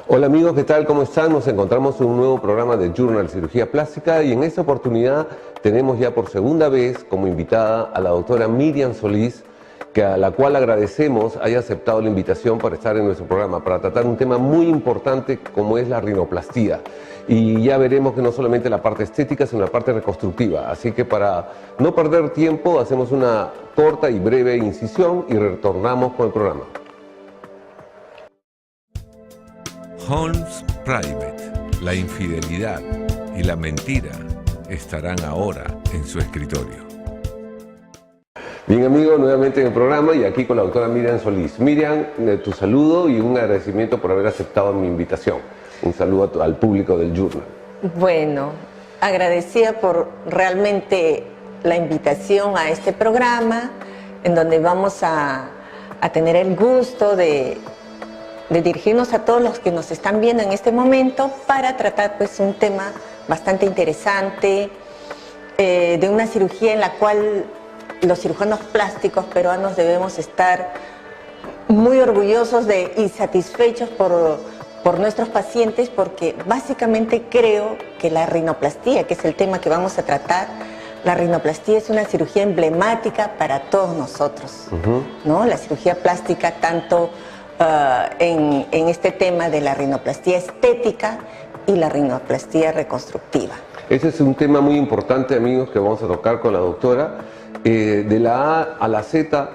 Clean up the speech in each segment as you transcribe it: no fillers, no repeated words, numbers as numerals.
Hola amigos, ¿qué tal? ¿Cómo están? Nos encontramos en un nuevo programa de Journal Cirugía Plástica y en esta oportunidad tenemos ya por segunda vez como invitada a la doctora Miriam Solís, a la cual agradecemos haya aceptado la invitación para estar en nuestro programa, para tratar un tema muy importante como es la rinoplastía. Y ya veremos que no solamente la parte estética, sino la parte reconstructiva. Así que para no perder tiempo, hacemos una corta y breve incisión y retornamos con el programa. Holmes Private, la infidelidad y la mentira estarán ahora en su escritorio. Bien amigos, nuevamente en el programa y aquí con la doctora Miriam Solís. Miriam, tu saludo y un agradecimiento por haber aceptado mi invitación. Un saludo al público del Journal. Bueno, agradecida por realmente la invitación a este programa en donde vamos a tener el gusto de dirigirnos a todos los que nos están viendo en este momento para tratar pues un tema bastante interesante de una cirugía en la cual los cirujanos plásticos peruanos debemos estar muy orgullosos y satisfechos por nuestros pacientes, porque básicamente creo que la rinoplastía, que es el tema que vamos a tratar, la rinoplastía es una cirugía emblemática para todos nosotros, ¿no? La cirugía plástica tanto en este tema de la rinoplastía estética y la rinoplastía reconstructiva. Ese es un tema muy importante, amigos, que vamos a tocar con la doctora, de la A a la Z,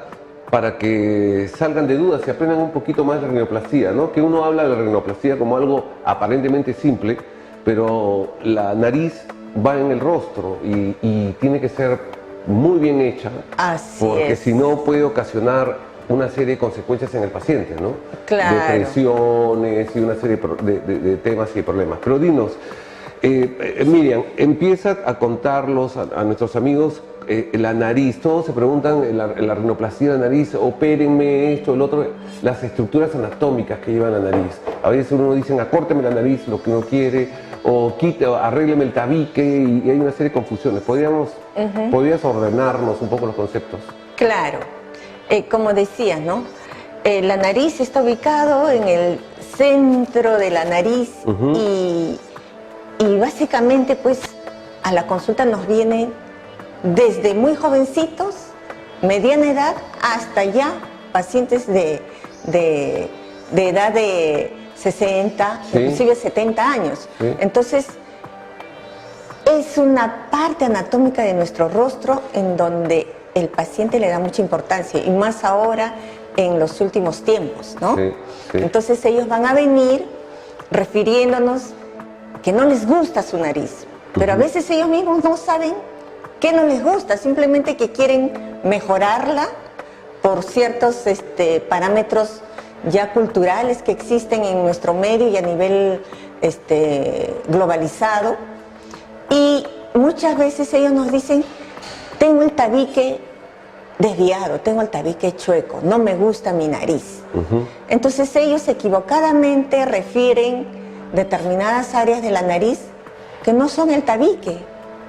para que salgan de dudas y aprendan un poquito más de rinoplastía, ¿no? Que uno habla de la rinoplastía como algo aparentemente simple, pero la nariz va en el rostro y tiene que ser muy bien hecha, porque si no puede ocasionar una serie de consecuencias en el paciente, ¿no? Claro. Depresiones y una serie de temas y problemas. Pero dinos, Miriam, empieza a contarlos a nuestros amigos la nariz. Todos se preguntan la rinoplastía de la nariz, opérenme esto, el otro, las estructuras anatómicas que lleva la nariz. A veces uno dice, acórteme la nariz, lo que uno quiere, o arrégleme el tabique, y hay una serie de confusiones. ¿Podrías ordenarnos un poco los conceptos? Claro. Como decías, ¿no? La nariz está ubicado en el centro de la nariz y básicamente pues a la consulta nos vienen desde muy jovencitos, mediana edad, hasta ya pacientes de edad de 60, inclusive 70 años. Entonces, es una parte anatómica de nuestro rostro en donde el paciente le da mucha importancia, y más ahora en los últimos tiempos, ¿no? Entonces ellos van a venir refiriéndonos que no les gusta su nariz, pero a veces ellos mismos no saben qué no les gusta, simplemente que quieren mejorarla por ciertos parámetros ya culturales que existen en nuestro medio y a nivel globalizado, y muchas veces ellos nos dicen: tengo el tabique desviado, tengo el tabique chueco, no me gusta mi nariz. Entonces ellos equivocadamente refieren determinadas áreas de la nariz que no son el tabique,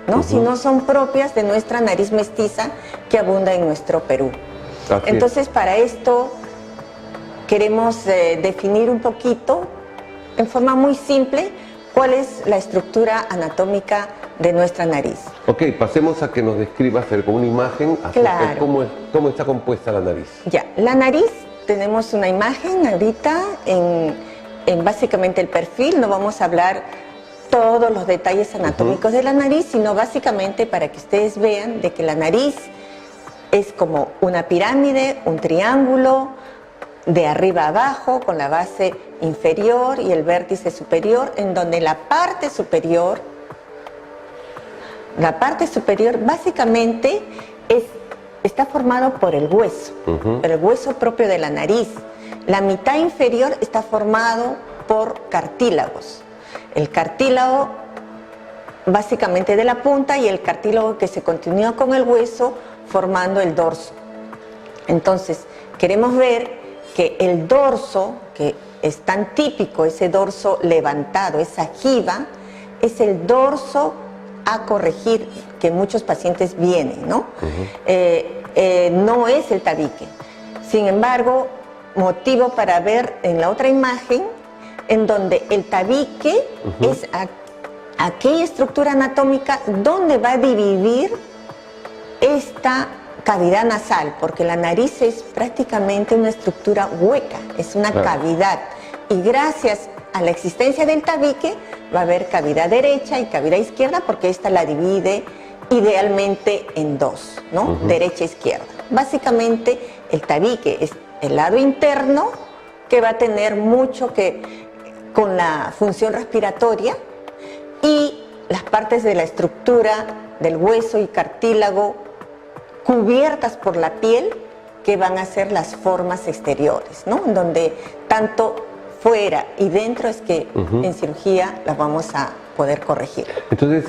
¿no? Sino son propias de nuestra nariz mestiza que abunda en nuestro Perú. Entonces para esto queremos definir un poquito, en forma muy simple, cuál es la estructura anatómica de nuestra nariz. Ok, pasemos a que nos describas con una imagen acerca de cómo está compuesta la nariz. Ya, la nariz, tenemos una imagen ahorita en básicamente el perfil. No vamos a hablar todos los detalles anatómicos de la nariz, sino básicamente para que ustedes vean de que la nariz es como una pirámide, un triángulo, de arriba a abajo, con la base inferior y el vértice superior, en donde la parte superior básicamente está formado por el hueso propio de la nariz. La mitad inferior está formado por cartílagos. El cartílago básicamente de la punta y el cartílago que se continúa con el hueso formando el dorso. Entonces, queremos ver que el dorso, que es tan típico, ese dorso levantado, esa jiba, es el dorso a corregir que muchos pacientes vienen, ¿no? No es el tabique. Sin embargo, motivo para ver en la otra imagen en donde el tabique es aquella estructura anatómica donde va a dividir esta cavidad nasal, porque la nariz es prácticamente una estructura hueca, es una cavidad, y gracias a la existencia del tabique va a haber cavidad derecha y cavidad izquierda, porque esta la divide idealmente en dos, ¿no? Derecha e izquierda. Básicamente el tabique es el lado interno, que va a tener mucho que con la función respiratoria, y las partes de la estructura del hueso y cartílago cubiertas por la piel, que van a ser las formas exteriores, ¿no? En donde tanto fuera y dentro es que en cirugía las vamos a poder corregir. Entonces,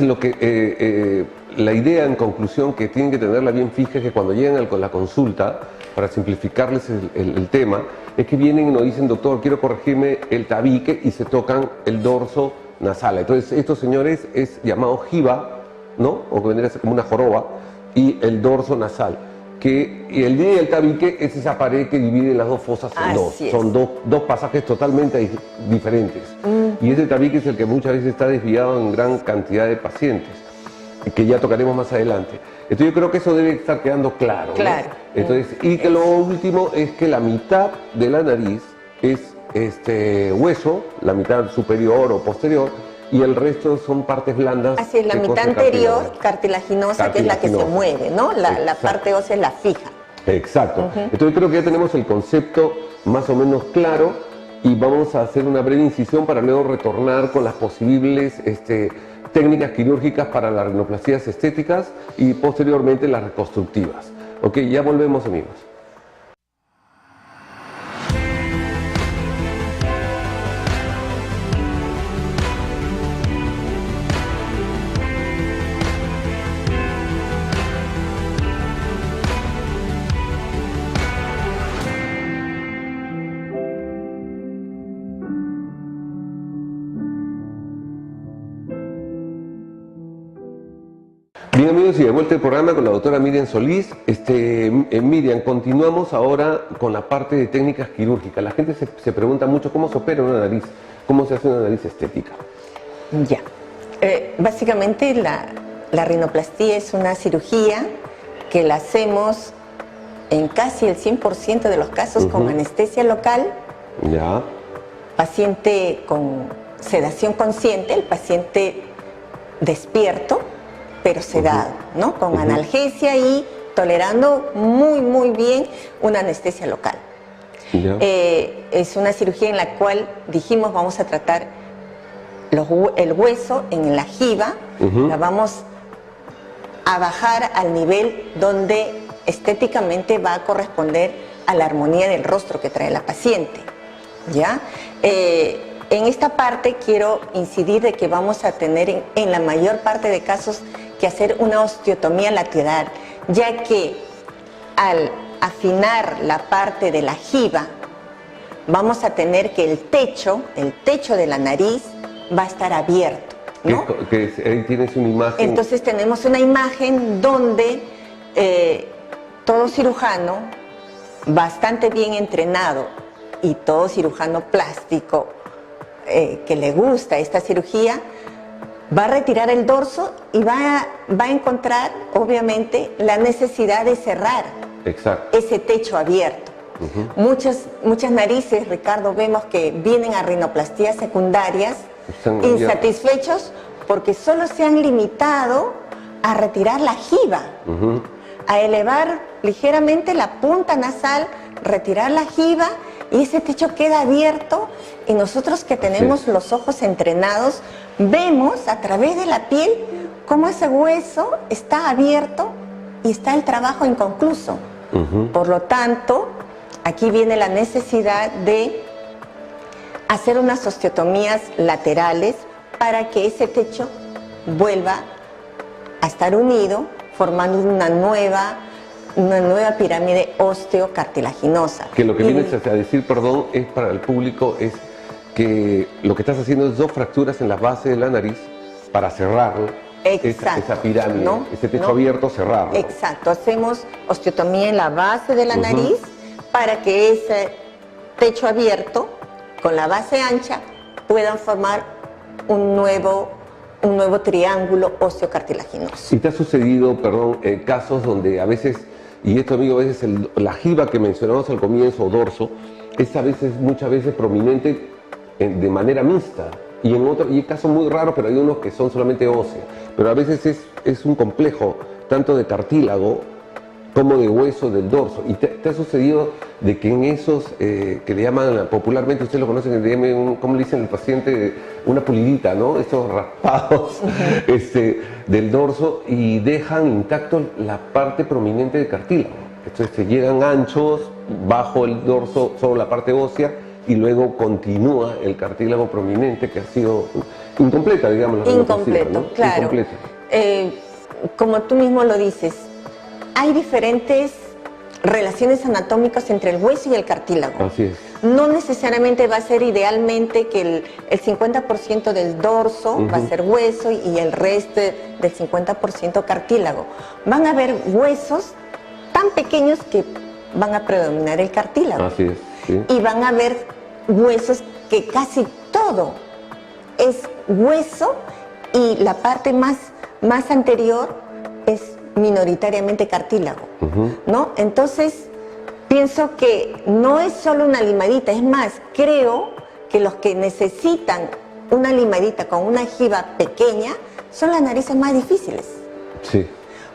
la idea en conclusión que tienen que tenerla bien fija es que cuando llegan a la consulta, para simplificarles el tema, es que vienen y nos dicen, doctor, quiero corregirme el tabique, y se tocan el dorso nasal. Entonces, estos señores es llamado jiba, ¿no? O que vendría a ser como una joroba, y el dorso nasal. Y el tabique es esa pared que divide las dos fosas en dos. Son dos pasajes totalmente diferentes. Y ese tabique es el que muchas veces está desviado en gran cantidad de pacientes, que ya tocaremos más adelante. Entonces yo creo que eso debe estar quedando claro, ¿no? Entonces, y que lo último es que la mitad de la nariz es hueso, la mitad superior o posterior, y el resto son partes blandas. Así es, la mitad anterior, cartilaginosa, que es la que se mueve, ¿no? La parte ósea es la fija. Exacto. Entonces creo que ya tenemos el concepto más o menos claro, y vamos a hacer una breve incisión para luego retornar con las posibles técnicas quirúrgicas para las rinoplastías estéticas y posteriormente las reconstructivas. Ok, ya volvemos, amigos. Bien, amigos, y de vuelta al programa con la doctora Miriam Solís. Miriam, continuamos ahora con la parte de técnicas quirúrgicas. La gente se pregunta mucho cómo se opera una nariz, cómo se hace una nariz estética. Ya. Básicamente la rinoplastía es una cirugía que la hacemos en casi el 100% de los casos con anestesia local. Ya. Paciente con sedación consciente, el paciente despierto, pero sedado, ¿no? Con analgesia y tolerando muy bien una anestesia local. Es una cirugía en la cual dijimos vamos a tratar el hueso en la jiba, la vamos a bajar al nivel donde estéticamente va a corresponder a la armonía del rostro que trae la paciente, ¿ya? En esta parte quiero incidir de que vamos a tener en la mayor parte de casos que hacer una osteotomía lateral, ya que al afinar la parte de la jiba vamos a tener que el techo de la nariz va a estar abierto, ¿no? Ahí tienes una imagen. Entonces tenemos una imagen donde todo cirujano bastante bien entrenado y todo cirujano plástico que le gusta esta cirugía va a retirar el dorso y va a encontrar, obviamente, la necesidad de cerrar ese techo abierto. Muchas narices, Ricardo, vemos que vienen a rinoplastías secundarias insatisfechos porque solo se han limitado a retirar la jiba, a elevar ligeramente la punta nasal, retirar la jiba, y ese techo queda abierto, y nosotros que tenemos los ojos entrenados vemos a través de la piel cómo ese hueso está abierto y está el trabajo inconcluso. Por lo tanto, aquí viene la necesidad de hacer unas osteotomías laterales para que ese techo vuelva a estar unido, formando una nueva pirámide osteocartilaginosa. Que lo que vienes a decir, perdón, es para el público, es que lo que estás haciendo es 2 fracturas en la base de la nariz para cerrarlo. Esa pirámide, ¿no? Ese techo abierto, cerrarlo. Exacto, hacemos osteotomía en la base de la nariz para que ese techo abierto con la base ancha puedan formar un nuevo triángulo óseo-cartilaginoso. ¿Y te ha sucedido, perdón, casos donde a veces, y esto amigo, a veces la jiba que mencionamos al comienzo, o dorso, es a veces, muchas veces prominente de manera mixta, y hay casos muy raros, pero hay unos que son solamente óseos, pero a veces es un complejo tanto de cartílago como de hueso del dorso. ¿Y te ha sucedido de que en esos que le llaman popularmente, ustedes lo conocen, ¿cómo le dicen al paciente? Una pulidita, ¿no? Estos raspados del dorso, y dejan intacto la parte prominente del cartílago. Entonces se llegan anchos bajo el dorso, solo la parte ósea, y luego continúa el cartílago prominente que ha sido incompleta, digamos. Incompleto, ¿no? claro. Incompleto. Como tú mismo lo dices, hay diferentes relaciones anatómicas entre el hueso y el cartílago. Así es. No necesariamente va a ser idealmente que el 50% del dorso va a ser hueso y el resto del 50% cartílago. Van a haber huesos tan pequeños que van a predominar el cartílago. Así es, sí. Y van a haber huesos que casi todo es hueso y la parte más anterior es minoritariamente cartílago, ¿no? Entonces, pienso que no es solo una limadita, es más, creo que los que necesitan una limadita con una jiba pequeña son las narices más difíciles. Sí.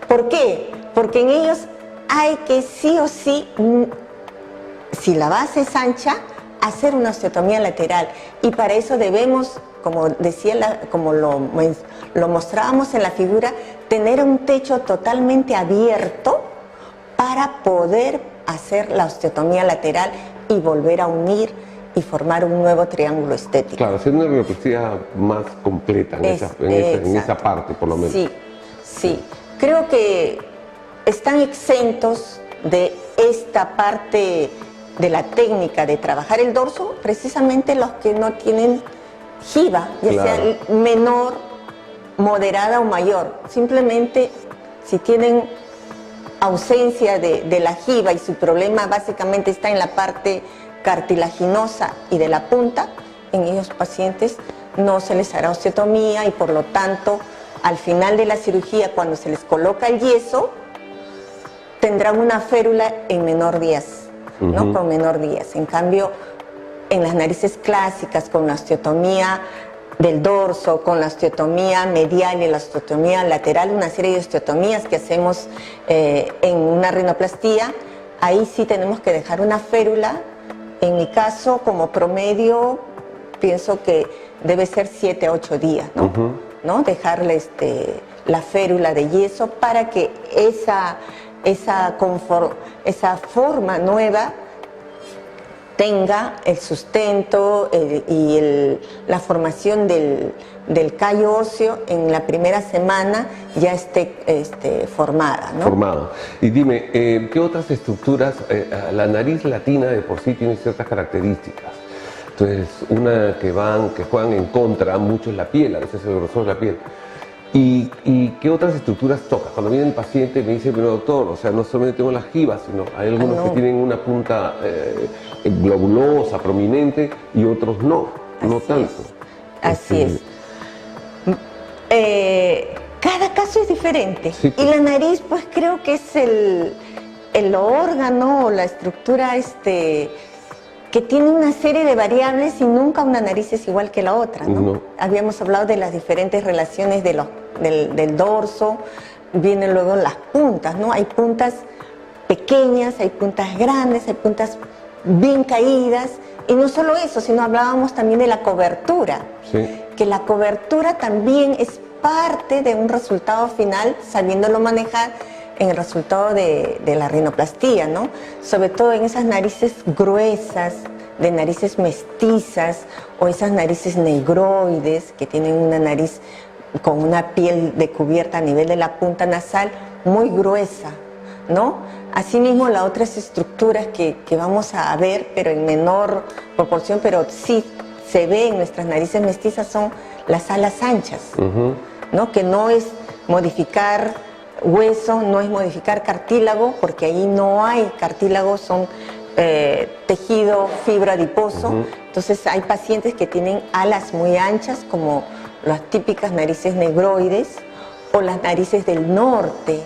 ¿Por qué? Porque en ellos hay que sí o sí, si la base es ancha, hacer una osteotomía lateral, y para eso debemos, como decía, como lo mostrábamos en la figura, tener un techo totalmente abierto para poder hacer la osteotomía lateral y volver a unir y formar un nuevo triángulo estético. Claro, hacer una rinoplastía más completa en esa parte, por lo menos. Sí, sí. Creo que están exentos de esta parte de la técnica de trabajar el dorso, precisamente los que no tienen jiba, ya sea menor, moderada o mayor. Simplemente si tienen ausencia de la jiba y su problema básicamente está en la parte cartilaginosa y de la punta, en ellos pacientes no se les hará osteotomía, y por lo tanto al final de la cirugía, cuando se les coloca el yeso, tendrán una férula en menor díaz, ¿no? Con menor díaz. En cambio, en las narices clásicas, con la osteotomía del dorso, con la osteotomía medial y la osteotomía lateral, una serie de osteotomías que hacemos en una rinoplastía, ahí sí tenemos que dejar una férula. En mi caso, como promedio, pienso que debe ser 7 a 8 días, ¿no? ¿No? Dejarle la férula de yeso para que esa forma nueva tenga el sustento y la formación del callo óseo en la primera semana ya esté formada, ¿no? Formada. Y dime, ¿qué otras estructuras? La nariz latina de por sí tiene ciertas características. Entonces, una que juegan en contra mucho es la piel, a veces el grosor de la piel. ¿Y qué otras estructuras tocas? Cuando viene el paciente me dice, pero doctor, o sea, no solamente tengo las jibas, sino hay algunos que tienen una punta globulosa, prominente, y otros no tanto. Así es. Cada caso es diferente. Sí, pues. Y la nariz, pues creo que es el órgano o la estructura que tiene una serie de variables, y nunca una nariz es igual que la otra, ¿no? Habíamos hablado de las diferentes relaciones del dorso, vienen luego las puntas, ¿no? Hay puntas pequeñas, hay puntas grandes, hay puntas bien caídas, y no solo eso, sino hablábamos también de la cobertura, que la cobertura también es parte de un resultado final, sabiéndolo manejar en el resultado de la rinoplastía, ¿no? Sobre todo en esas narices gruesas, de narices mestizas, o esas narices negroides, que tienen una nariz con una piel cubierta a nivel de la punta nasal muy gruesa, ¿no? Asimismo, las otras estructuras que vamos a ver, pero en menor proporción, pero sí se ve en nuestras narices mestizas, son las alas anchas, ¿no? Que no es modificar hueso, no es modificar cartílago, porque ahí no hay cartílago, son tejido fibra adiposo. Entonces hay pacientes que tienen alas muy anchas, como las típicas narices negroides o las narices del norte.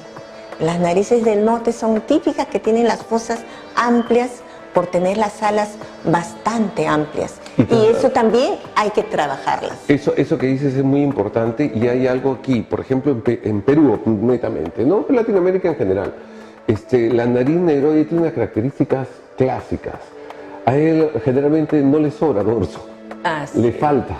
Las narices del norte son típicas, que tienen las fosas amplias por tener las alas bastante amplias. Y eso también hay que trabajarlas. Eso que dices es muy importante, y hay algo aquí, por ejemplo en Perú netamente, no en Latinoamérica en general. La nariz negroide tiene unas características clásicas. A él generalmente no le sobra dorso, le falta.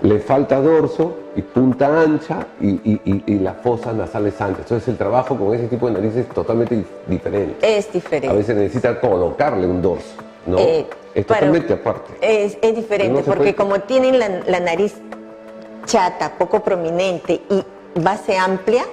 Le falta dorso y punta ancha y las fosas nasales anchas. Entonces el trabajo con ese tipo de nariz es totalmente diferente. Es diferente. A veces necesita colocarle un dorso, ¿no? Es totalmente aparte. Es diferente, porque como tienen la nariz chata, poco prominente y base amplia,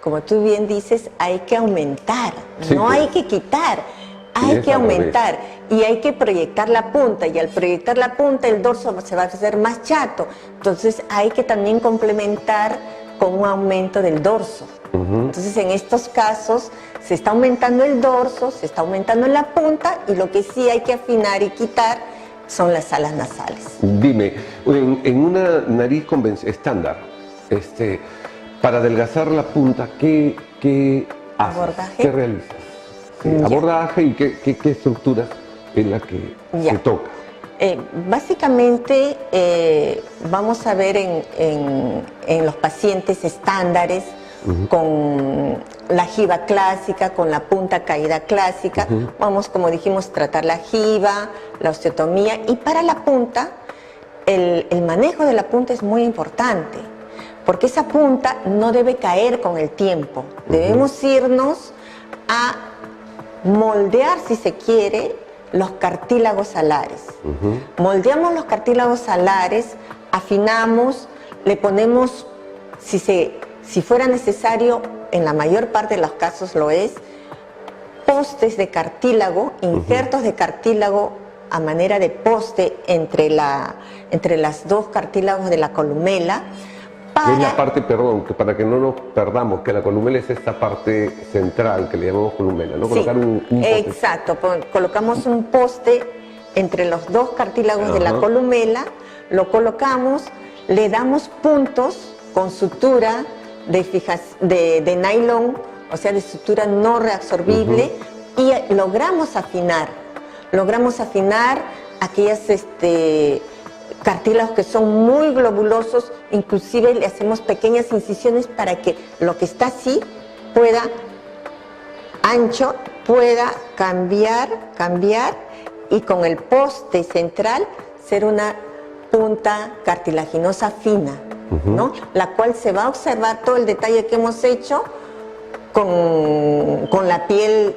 como tú bien dices, hay que aumentar, no hay que quitar. Hay que aumentar y hay que proyectar la punta, y al proyectar la punta el dorso se va a hacer más chato. Entonces hay que también complementar con un aumento del dorso. Entonces en estos casos se está aumentando el dorso, se está aumentando la punta, y lo que sí hay que afinar y quitar son las alas nasales. Dime, en una nariz estándar, para adelgazar la punta, ¿qué haces? ¿Abordaje? ¿Qué realizas? Abordaje y qué estructuras en la que se toca. Básicamente vamos a ver en los pacientes estándares con la jiba clásica, con la punta caída clásica. Vamos, como dijimos, tratar la jiba, la osteotomía, y para la punta el manejo de la punta es muy importante, porque esa punta no debe caer con el tiempo. Debemos irnos a moldear, si se quiere, los cartílagos alares. Moldeamos los cartílagos alares, afinamos, le ponemos, si fuera necesario, en la mayor parte de los casos lo es, postes de cartílago, injertos de cartílago a manera de poste entre las dos cartílagos de la columela. Es la parte, perdón, que para que no nos perdamos, que la columela es esta parte central que le llamamos columela, ¿no? Colocar un poste. Exacto, colocamos un poste entre los dos cartílagos de la columela, lo colocamos, le damos puntos con sutura de nylon, o sea, de sutura no reabsorbible, y logramos afinar aquellas cartílagos que son muy globulosos. Inclusive le hacemos pequeñas incisiones para que lo que está así ancho pueda cambiar y con el poste central ser una punta cartilaginosa fina, ¿no? La cual se va a observar todo el detalle que hemos hecho con la piel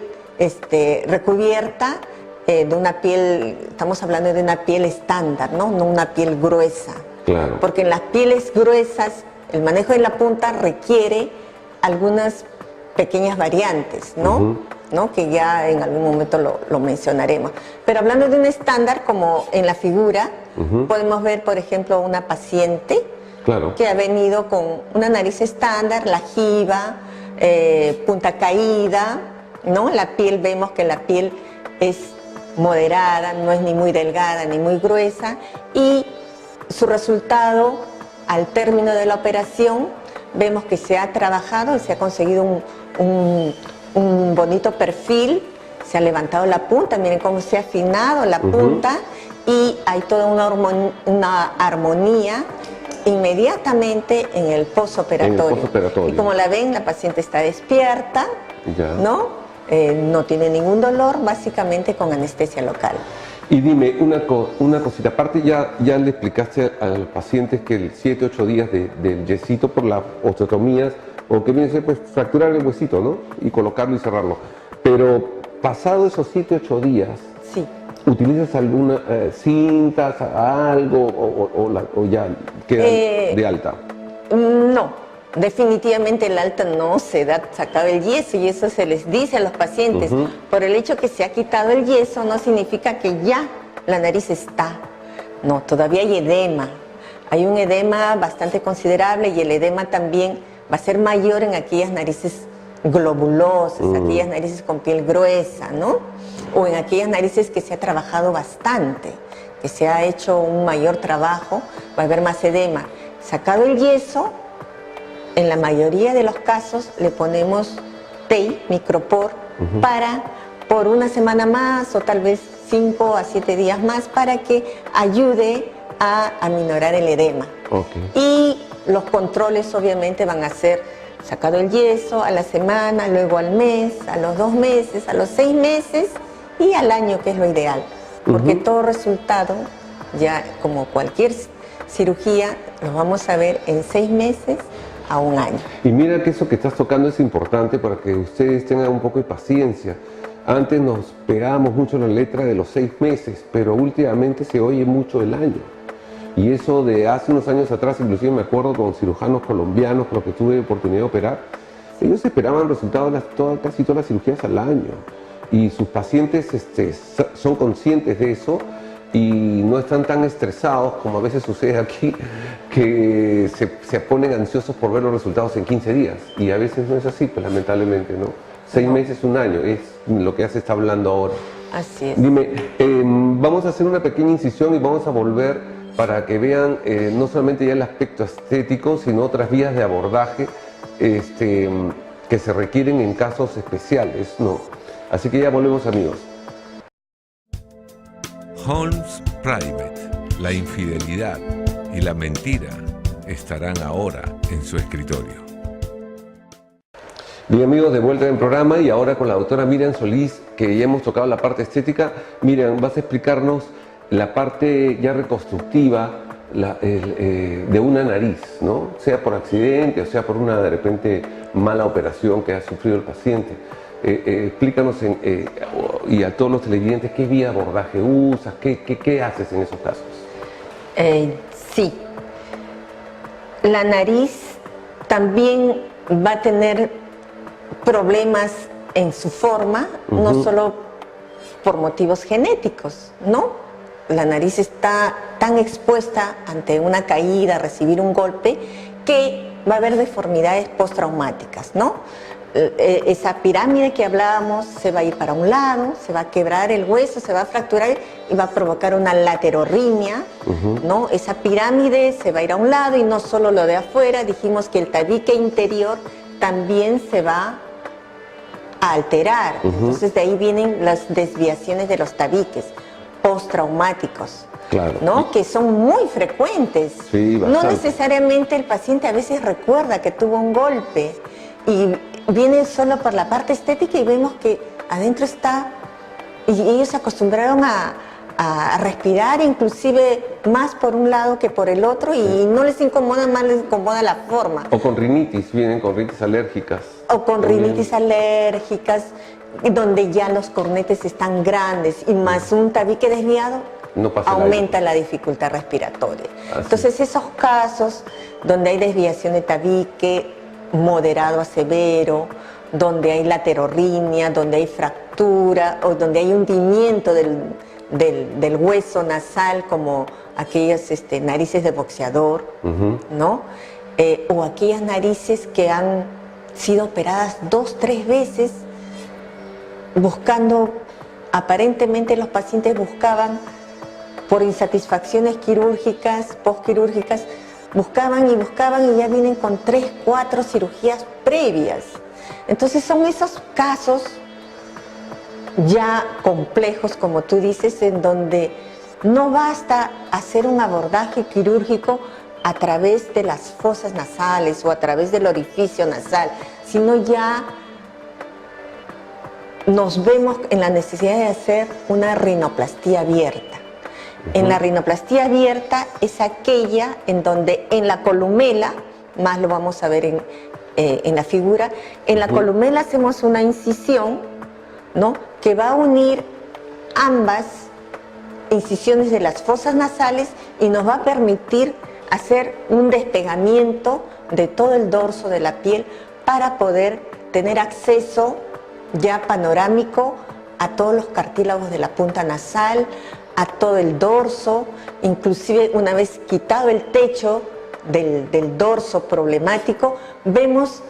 recubierta de una piel. Estamos hablando de una piel estándar, ¿no? No una piel gruesa. Claro. Porque en las pieles gruesas el manejo de la punta requiere algunas pequeñas variantes, ¿no? ¿No? Que ya en algún momento lo mencionaremos. Pero hablando de un estándar, como en la figura, podemos ver, por ejemplo, una paciente que ha venido con una nariz estándar, la jiba, punta caída, ¿no? La piel, vemos que la piel es moderada, no es ni muy delgada ni muy gruesa, y su resultado al término de la operación vemos que se ha trabajado y se ha conseguido un bonito perfil, se ha levantado la punta, miren cómo se ha afinado la punta, y hay toda una armonía inmediatamente en el posoperatorio. Y como la ven, la paciente está despierta, ¿no? No tiene ningún dolor, básicamente con anestesia local. Y dime una cosita, aparte ya le explicaste a los pacientes que el 7-8 días del yesito por las osteotomías, o que viene a ser pues fracturar el huesito, ¿no? Y colocarlo y cerrarlo. Pero pasado esos 7-8 días, ¿utilizas alguna cintas, algo, o ya quedan de alta? No. Definitivamente el alta no se da sacado el yeso, y eso se les dice a los pacientes. Por el hecho que se ha quitado el yeso no significa que ya la nariz está. No, todavía hay edema. Hay un edema bastante considerable, y el edema también va a ser mayor en aquellas narices globulosas, aquellas narices con piel gruesa, ¿no? O en aquellas narices que se ha trabajado bastante, que se ha hecho un mayor trabajo, va a haber más edema. Sacado el yeso, en la mayoría de los casos le ponemos TEI, micropor, por una semana más o tal vez 5 a 7 días más para que ayude a aminorar el edema. Y los controles obviamente van a ser sacado el yeso a la semana, luego al mes, a los 2 meses, a los 6 meses y al año, que es lo ideal. Porque todo resultado, ya como cualquier cirugía, lo vamos a ver en 6 meses a 1 año. Y mira que eso que estás tocando es importante para que ustedes tengan un poco de paciencia. Antes nos pegábamos mucho la letra de los 6 meses, pero últimamente se oye mucho el año. Y eso de hace unos años atrás, inclusive me acuerdo con cirujanos colombianos con los que tuve oportunidad de operar, ellos esperaban resultados de casi todas las cirugías al año. Y sus pacientes son conscientes de eso y no están tan estresados como a veces sucede aquí, que se ponen ansiosos por ver los resultados en 15 días. Y a veces no es así, pues lamentablemente, ¿no? 6 meses, 1 año, es lo que ya se está hablando ahora. Así es. Dime, vamos a hacer una pequeña incisión y vamos a volver para que vean no solamente ya el aspecto estético, sino otras vías de abordaje que se requieren en casos especiales, ¿no? Así que ya volvemos, amigos. Holmes Private, la infidelidad y la mentira estarán ahora en su escritorio. Bien, amigos, de vuelta en el programa y ahora con la doctora Miriam Solís, que ya hemos tocado la parte estética. Miriam, vas a explicarnos la parte ya reconstructiva de una nariz, ¿no? Sea por accidente o sea por una, de repente, mala operación que ha sufrido el paciente. Explícanos y a todos los televidentes qué vía de abordaje usas, qué haces en esos casos. Sí, la nariz también va a tener problemas en su forma, no solo por motivos genéticos, ¿no? La nariz está tan expuesta ante una caída, recibir un golpe, que va a haber deformidades postraumáticas, ¿no? Esa pirámide que hablábamos se va a ir para un lado, se va a quebrar el hueso, se va a fracturar y va a provocar una laterorrhimia, ¿no? Esa pirámide se va a ir a un lado y no solo lo de afuera, dijimos que el tabique interior también se va a alterar. Entonces de ahí vienen las desviaciones de los tabiques postraumáticos, ¿no? Que son muy frecuentes. Sí, no necesariamente el paciente a veces recuerda que tuvo un golpe y viene solo por la parte estética y vemos que adentro está, y ellos se acostumbraron a respirar inclusive más por un lado que por el otro y no les incomoda, más les incomoda la forma. O con rinitis, vienen con rinitis alérgicas. O con rinitis alérgicas, donde ya los cornetes están grandes y más un tabique desviado, no pasa aumenta la dificultad respiratoria. Entonces esos casos donde hay desviación de tabique moderado a severo, donde hay laterorrhimia, donde hay fractura o donde hay hundimiento del hueso nasal, como aquellas narices de boxeador, ¿no? O aquellas narices que han sido operadas 2, 3 veces, buscando, aparentemente los pacientes buscaban por insatisfacciones quirúrgicas, postquirúrgicas, buscaban y ya vienen con 3, 4 cirugías previas. Entonces son esos casos ya complejos, como tú dices, en donde no basta hacer un abordaje quirúrgico a través de las fosas nasales o a través del orificio nasal, sino ya nos vemos en la necesidad de hacer una rinoplastía abierta. En la rinoplastía abierta es aquella en donde en la columela, más lo vamos a ver en la figura, en la columela hacemos una incisión, ¿no?, que va a unir ambas incisiones de las fosas nasales y nos va a permitir hacer un despegamiento de todo el dorso de la piel para poder tener acceso ya panorámico a todos los cartílagos de la punta nasal, a todo el dorso, inclusive una vez quitado el techo del dorso problemático, vemos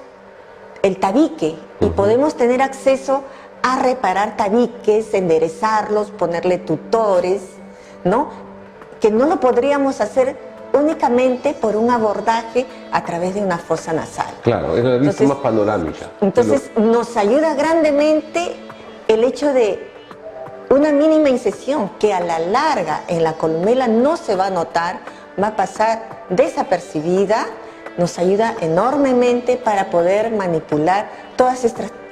el tabique y podemos tener acceso a reparar tabiques, enderezarlos, ponerle tutores, ¿no? que no lo podríamos hacer únicamente por un abordaje a través de una fosa nasal. Claro, es una vista más panorámica. Entonces nos ayuda grandemente el hecho de una mínima incisión que a la larga en la columela no se va a notar, va a pasar desapercibida, nos ayuda enormemente para poder manipular todas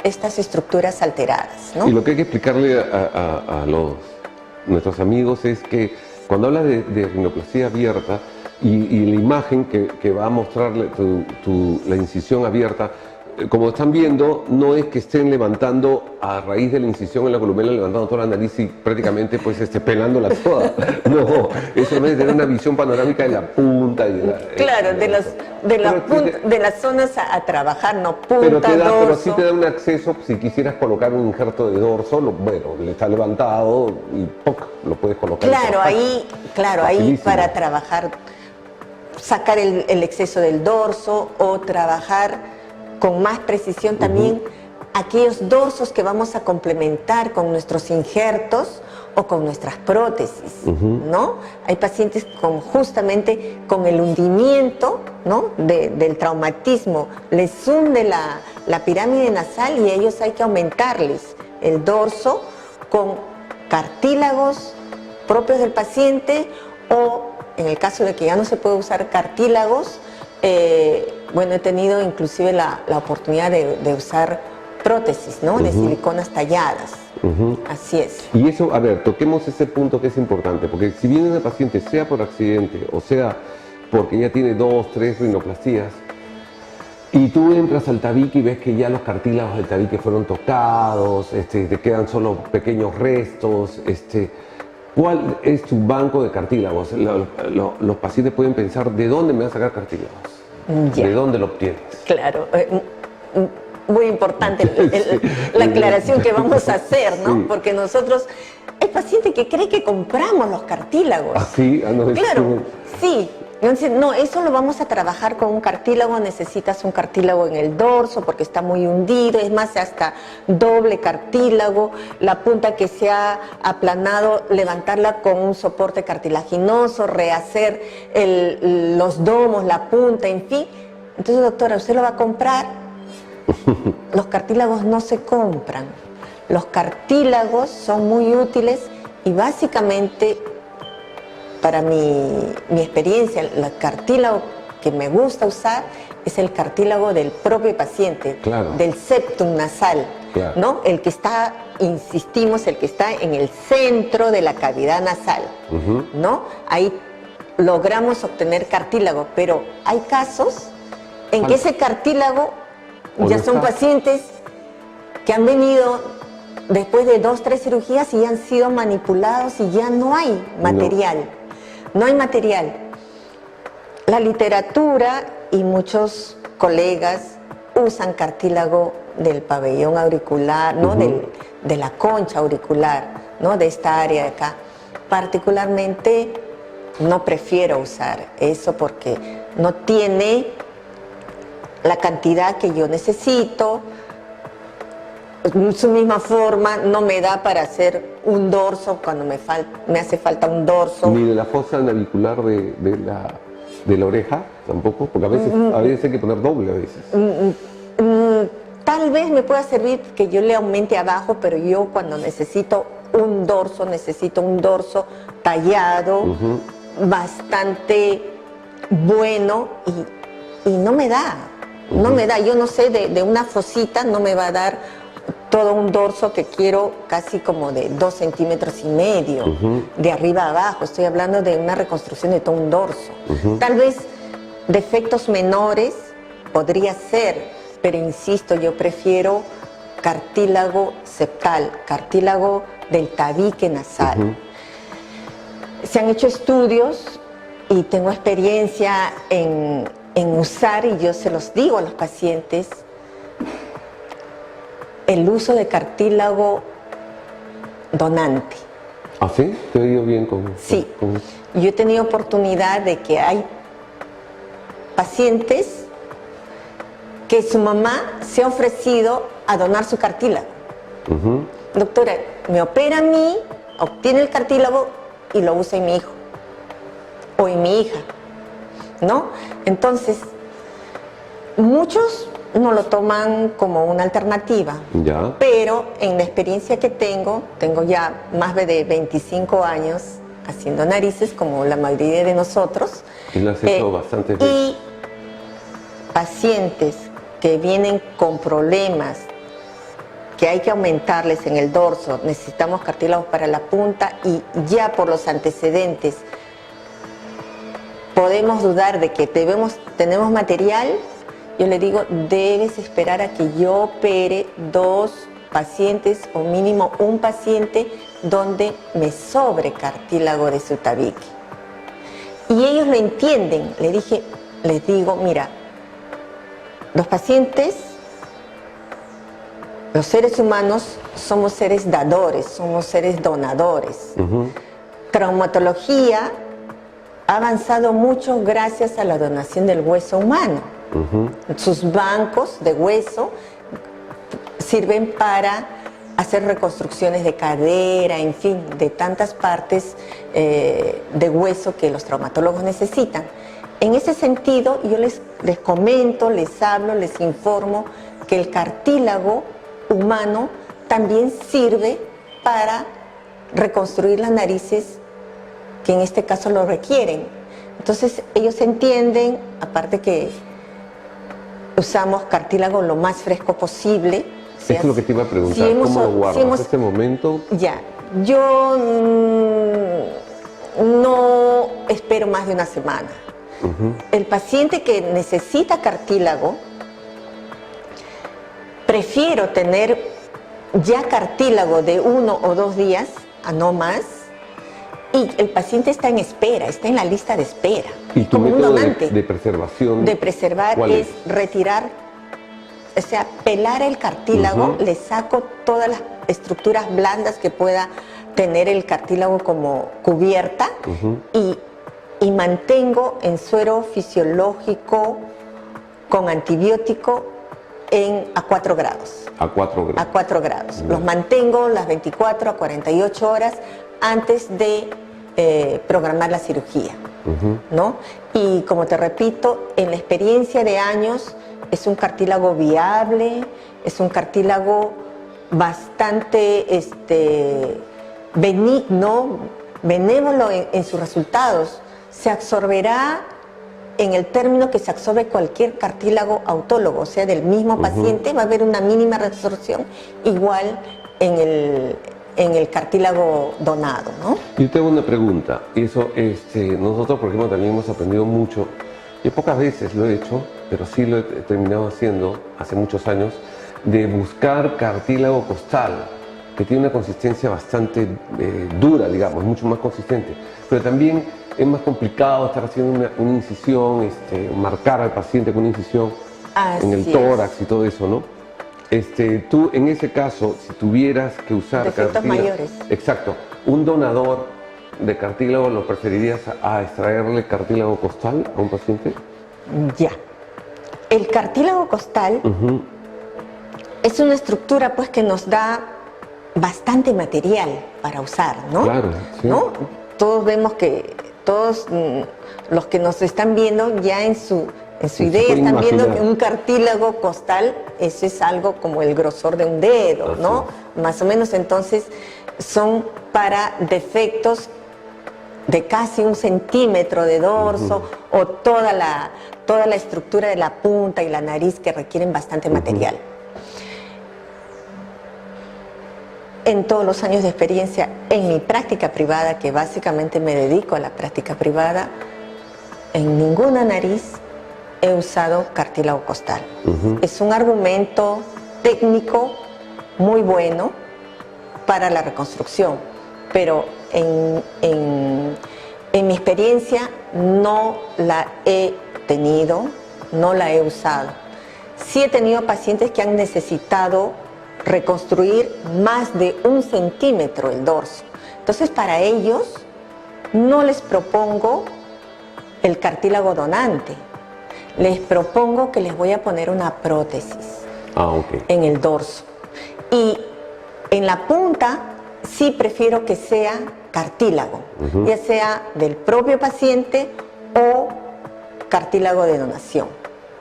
estas estructuras alteradas, ¿no? Y lo que hay que explicarle a nuestros amigos es que cuando habla de rinoplastia abierta y la imagen que va a mostrarle la incisión abierta, como están viendo, no es que estén levantando a raíz de la incisión en la columela, levantando toda la nariz y prácticamente pues pelándola toda. No, eso es tener una visión panorámica de la punta. Claro, de las zonas a trabajar, no punta, pero sí te da un acceso, si quisieras colocar un injerto de dorso, bueno, le está levantado y ¡poc! Lo puedes colocar. Claro, ahí para trabajar, sacar el exceso del dorso o trabajar con más precisión también aquellos dorsos que vamos a complementar con nuestros injertos o con nuestras prótesis, ¿no? Hay pacientes justamente con el hundimiento, ¿no? del traumatismo, les hunde la pirámide nasal y a ellos hay que aumentarles el dorso con cartílagos propios del paciente o, en el caso de que ya no se puede usar cartílagos, bueno, he tenido inclusive la oportunidad de usar prótesis, ¿no? De siliconas talladas. Así es. Y eso, a ver, toquemos ese punto que es importante, porque si viene una paciente, sea por accidente o sea porque ya tiene 2, 3 rinoplastías, y tú entras al tabique y ves que ya los cartílagos del tabique fueron tocados, te quedan solo pequeños restos, ¿cuál es tu banco de cartílagos? Los pacientes pueden pensar, ¿de dónde me van a sacar cartílagos? Ya. ¿De dónde lo obtienes? Claro, muy importante la aclaración que vamos a hacer, ¿no? Sí. Porque nosotros, hay pacientes que creen que compramos los cartílagos. ¿Ah, sí? No, claro, sí. Entonces, no, eso lo vamos a trabajar con un cartílago, necesitas un cartílago en el dorso porque está muy hundido, es más, hasta doble cartílago, la punta que se ha aplanado, levantarla con un soporte cartilaginoso, rehacer los domos, la punta, en fin. Entonces, doctora, ¿usted lo va a comprar? Los cartílagos no se compran. Los cartílagos son muy útiles y básicamente, para mi experiencia, el cartílago que me gusta usar es el cartílago del propio paciente, claro, del septum nasal, claro, ¿no? El que está, insistimos, el que está en el centro de la cavidad nasal, ¿no? Ahí logramos obtener cartílago, pero hay casos en que ese cartílago ya son pacientes que han venido después de 2, 3 cirugías y han sido manipulados y ya no hay material. No hay material. La literatura y muchos colegas usan cartílago del pabellón auricular, ¿no? De la concha auricular, ¿no? De esta área de acá. Particularmente no prefiero usar eso porque no tiene la cantidad que yo necesito. Su misma forma no me da para hacer un dorso cuando me hace falta un dorso. Ni de la fosa navicular de la oreja tampoco, porque a veces hay que poner doble a veces. Tal vez me pueda servir que yo le aumente abajo, pero yo cuando necesito un dorso tallado, bastante bueno y no me da. No me da, yo no sé, de una fosita no me va a dar todo un dorso que quiero casi como de 2,5 centímetros, de arriba a abajo. Estoy hablando de una reconstrucción de todo un dorso. Tal vez defectos menores podría ser, pero insisto, yo prefiero cartílago septal, cartílago del tabique nasal. Se han hecho estudios y tengo experiencia en usar, y yo se los digo a los pacientes, el uso de cartílago donante. ¿Ah, sí? ¿Te he oído bien con Sí. Yo he tenido oportunidad de que hay pacientes que su mamá se ha ofrecido a donar su cartílago. Doctora, me opera a mí, obtiene el cartílago y lo usa en mi hijo. o en mi hija, ¿no? Entonces, muchos no lo toman como una alternativa, Ya. pero en la experiencia que tengo ya más de 25 años haciendo narices, como la mayoría de nosotros. Y lo has hecho bastantes veces. Y pacientes que vienen con problemas que hay que aumentarles en el dorso, necesitamos cartílagos para la punta y ya por los antecedentes podemos dudar de que tenemos material, yo le digo, debes esperar a que yo opere 2 pacientes o mínimo un paciente donde me sobre cartílago de su tabique. Y ellos lo entienden. Les digo, mira, los pacientes, los seres humanos, somos seres dadores, somos seres donadores. Traumatología ha avanzado mucho gracias a la donación del hueso humano. Sus bancos de hueso sirven para hacer reconstrucciones de cadera, en fin, de tantas partes de hueso que los traumatólogos necesitan. En ese sentido, yo les comento, les hablo, les informo que el cartílago humano también sirve para reconstruir las narices que en este caso lo requieren. Entonces ellos entienden, aparte que usamos cartílago lo más fresco posible. Eso es lo que te iba a preguntar, ¿cómo lo guardas en este momento? Ya, yo no espero más de una semana. El paciente que necesita cartílago, prefiero tener ya cartílago de 1 o 2 días, a no más, y el paciente está en espera, está en la lista de espera. ¿Y tu método de preservación? De preservar es retirar, o sea, pelar el cartílago, le saco todas las estructuras blandas que pueda tener el cartílago como cubierta y mantengo en suero fisiológico con antibiótico a 4 grados. A 4 grados. A 4 grados. Los mantengo las 24 a 48 horas antes de programar la cirugía, ¿no? Y como te repito, en la experiencia de años, es un cartílago viable, es un cartílago bastante benigno, benévolo en sus resultados. Se absorberá en el término que se absorbe cualquier cartílago autólogo, o sea, del mismo paciente, va a haber una mínima resorción igual en el cartílago donado, ¿no? Yo tengo una pregunta, y eso, nosotros por ejemplo también hemos aprendido mucho, yo pocas veces lo he hecho, pero sí lo he terminado haciendo hace muchos años, de buscar cartílago costal, que tiene una consistencia bastante dura, digamos, mucho más consistente, pero también es más complicado estar haciendo una incisión, marcar al paciente con una incisión en el tórax y todo eso, ¿no? Tú, en ese caso, si tuvieras que usar defectos mayores. Exacto. Un donador de cartílago, ¿lo preferirías a extraerle cartílago costal a un paciente? Ya. El cartílago costal es una estructura pues que nos da bastante material para usar, ¿no? Claro, sí. ¿No? Todos vemos que, todos los que nos están viendo ya en su idea están viendo que un cartílago costal, eso es algo como el grosor de un dedo, ¿no? Más o menos, entonces son para defectos de casi 1 centímetro de dorso o toda la estructura de la punta y la nariz que requieren bastante material. En todos los años de experiencia en mi práctica privada, que básicamente me dedico a la práctica privada, en ninguna nariz he usado cartílago costal. Es un argumento técnico muy bueno para la reconstrucción, pero en mi experiencia no la he tenido, no la he usado. Sí he tenido pacientes que han necesitado reconstruir más de 1 centímetro el dorso. Entonces, para ellos no les propongo el cartílago donante. Les propongo que les voy a poner una prótesis en el dorso. Y en la punta sí prefiero que sea cartílago, ya sea del propio paciente o cartílago de donación,